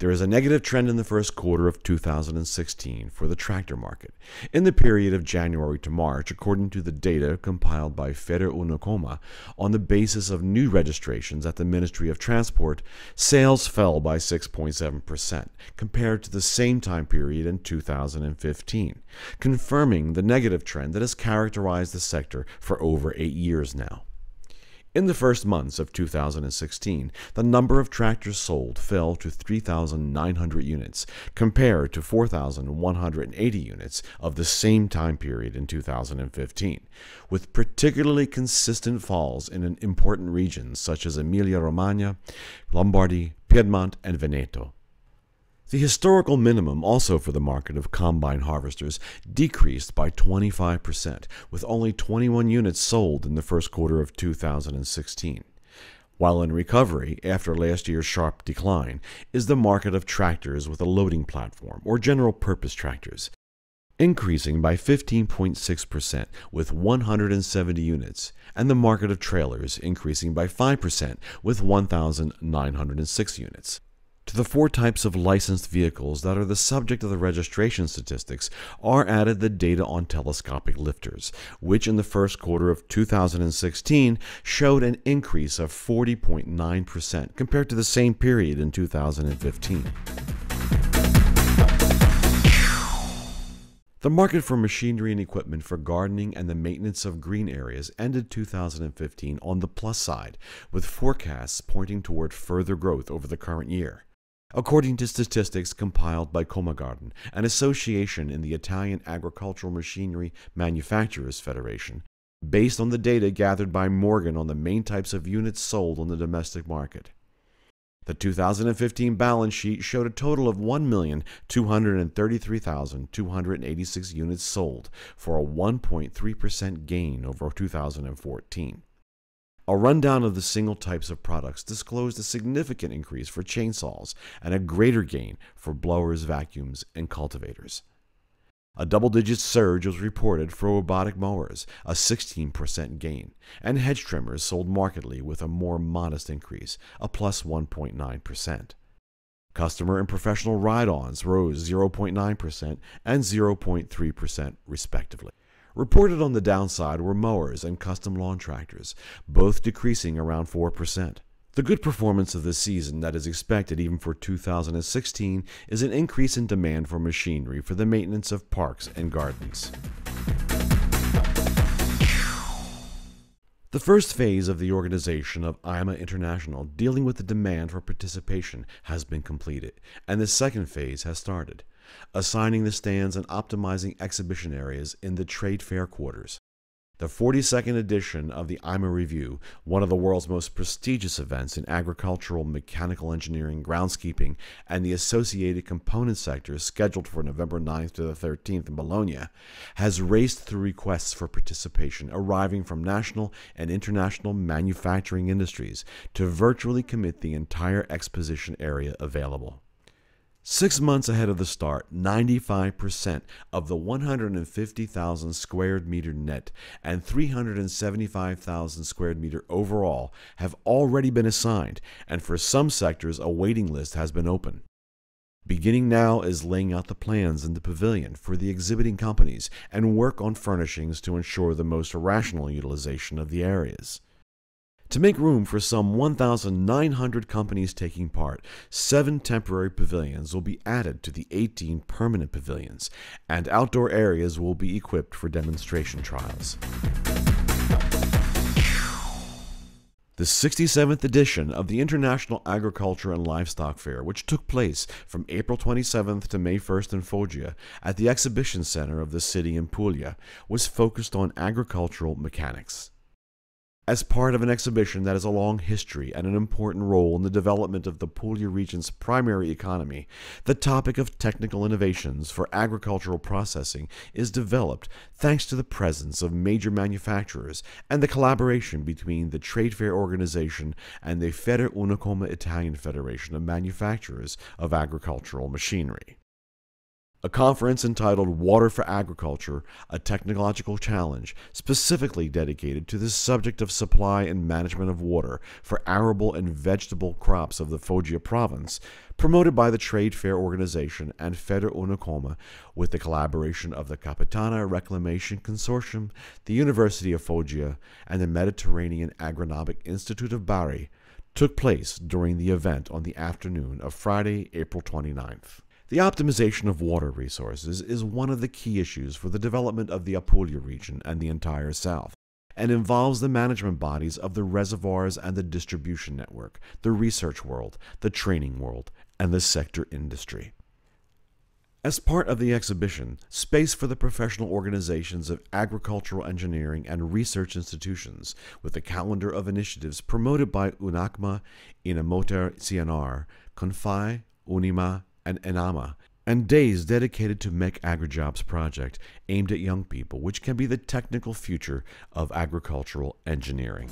There is a negative trend in the first quarter of 2016 for the tractor market. In the period of January to March, according to the data compiled by FederUNOCOMA on the basis of new registrations at the Ministry of Transport, sales fell by 6.7% compared to the same time period in 2015, confirming the negative trend that has characterized the sector for over 8 years now. In the first months of 2016, the number of tractors sold fell to 3,900 units, compared to 4,180 units of the same time period in 2015, with particularly consistent falls in important regions such as Emilia-Romagna, Lombardy, Piedmont, and Veneto. The historical minimum also for the market of combine harvesters decreased by 25%, with only 21 units sold in the first quarter of 2016. While in recovery after last year's sharp decline is the market of tractors with a loading platform, or general-purpose tractors, increasing by 15.6% with 170 units, and the market of trailers increasing by 5% with 1,906 units. To the 4 types of licensed vehicles that are the subject of the registration statistics are added the data on telescopic lifters, which in the first quarter of 2016 showed an increase of 40.9% compared to the same period in 2015. The market for machinery and equipment for gardening and the maintenance of green areas ended 2015 on the plus side, with forecasts pointing toward further growth over the current year. According to statistics compiled by Comagarden, an association in the Italian Agricultural Machinery Manufacturers Federation, based on the data gathered by Morgan on the main types of units sold on the domestic market. The 2015 balance sheet showed a total of 1,233,286 units sold, for a 1.3% gain over 2014. A rundown of the single types of products disclosed a significant increase for chainsaws and a greater gain for blowers, vacuums, and cultivators. A double-digit surge was reported for robotic mowers, a 16% gain, and hedge trimmers sold markedly with a more modest increase, a plus 1.9%. Customer and professional ride-ons rose 0.9% and 0.3% respectively. Reported on the downside were mowers and custom lawn tractors, both decreasing around 4%. The good performance of the season that is expected even for 2016 is an increase in demand for machinery for the maintenance of parks and gardens. The first phase of the organization of IMA International dealing with the demand for participation has been completed, and the second phase has started, assigning the stands and optimizing exhibition areas in the trade fair quarters. The 42nd edition of the IMA Review, one of the world's most prestigious events in agricultural, mechanical engineering, groundskeeping, and the associated component sectors scheduled for November 9th to the 13th in Bologna, has raced through requests for participation arriving from national and international manufacturing industries to virtually commit the entire exposition area available. 6 months ahead of the start, 95% of the 150,000 square meter net and 375,000 square meter overall have already been assigned, and for some sectors a waiting list has been opened. Beginning now is laying out the plans in the pavilion for the exhibiting companies and work on furnishings to ensure the most rational utilization of the areas. To make room for some 1,900 companies taking part, 7 temporary pavilions will be added to the 18 permanent pavilions, and outdoor areas will be equipped for demonstration trials. The 67th edition of the International Agriculture and Livestock Fair, which took place from April 27th to May 1st in Foggia at the Exhibition Center of the city in Puglia, was focused on agricultural mechanics. As part of an exhibition that has a long history and an important role in the development of the Puglia region's primary economy, the topic of technical innovations for agricultural processing is developed thanks to the presence of major manufacturers and the collaboration between the Trade Fair Organization and the FederUNOCOMA Italian Federation of Manufacturers of Agricultural Machinery. A conference entitled Water for Agriculture, a Technological Challenge, specifically dedicated to the subject of supply and management of water for arable and vegetable crops of the Foggia province, promoted by the Trade Fair Organization and FEDER-UNICOMA with the collaboration of the Capitana Reclamation Consortium, the University of Foggia, and the Mediterranean Agronomic Institute of Bari, took place during the event on the afternoon of Friday, April 29th. The optimization of water resources is one of the key issues for the development of the Apulia region and the entire South, and involves the management bodies of the reservoirs and the distribution network, the research world, the training world, and the sector industry. As part of the exhibition, space for the professional organizations of agricultural engineering and research institutions, with a calendar of initiatives promoted by UNACMA, Inamoter CNR, CONFI, UNIMA, and ENAMA, and days dedicated to MEC AgriJobs project aimed at young people, which can be the technical future of agricultural engineering.